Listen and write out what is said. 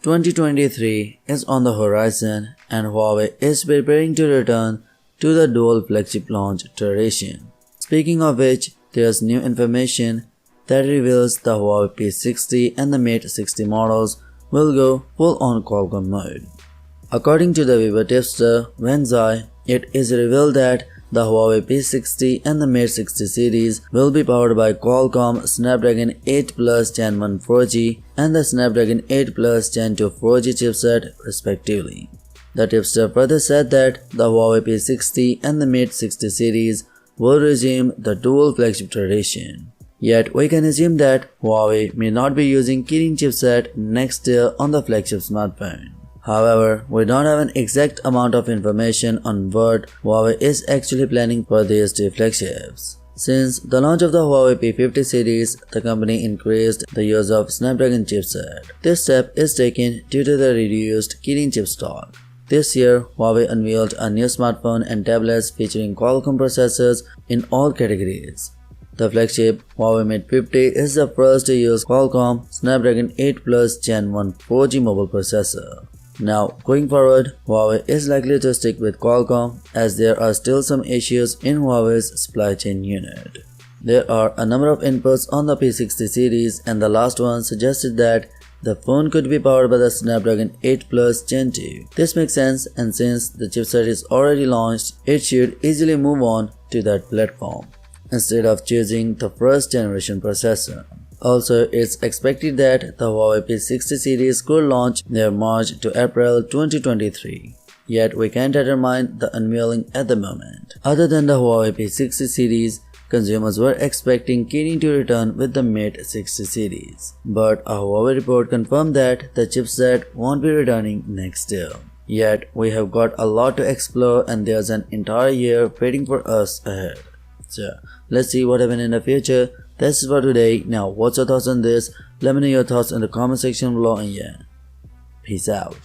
2023 is on the horizon and Huawei is preparing to return to the dual flagship launch tradition. Speaking of which, there's new information that reveals the Huawei P60 and the Mate 60 models will go full-on Qualcomm mode. According to the Vivo tipster Wenzai, it is revealed that the Huawei P60 and the Mate 60 series will be powered by Qualcomm Snapdragon 8 Plus Gen 1 4G and the Snapdragon 8 Plus Gen 2 4G chipset respectively. The tipster further said that the Huawei P60 and the Mate 60 series will resume the dual flagship tradition. Yet we can assume that Huawei may not be using Kirin chipset next year on the flagship smartphone. However, we don't have an exact amount of information on what Huawei is actually planning for these two flagships. Since the launch of the Huawei P50 series, the company increased the use of Snapdragon chipset. This step is taken due to the reduced Kirin chip stock. This year, Huawei unveiled a new smartphone and tablets featuring Qualcomm processors in all categories. The flagship Huawei Mate 50 is the first to use Qualcomm Snapdragon 8 Plus Gen 1 4G mobile processor. Now, going forward, Huawei is likely to stick with Qualcomm as there are still some issues in Huawei's supply chain unit. There are a number of inputs on the P60 series and the last one suggested that the phone could be powered by the Snapdragon 8 Plus Gen 2. This makes sense, and since the chipset is already launched, it should easily move on to that platform instead of choosing the first generation processor. Also, it's expected that the Huawei P60 series could launch near March to April 2023. Yet we can't determine the unveiling at the moment. Other than the Huawei P60 series, consumers were expecting Kirin to return with the Mate 60 series. But a Huawei report confirmed that the chipset won't be returning next year. Yet we have got a lot to explore and there's an entire year waiting for us ahead. So let's see what happens in the future. That's it for today. Now what's your thoughts on this? Let me know your thoughts in the comment section below and yeah, peace out.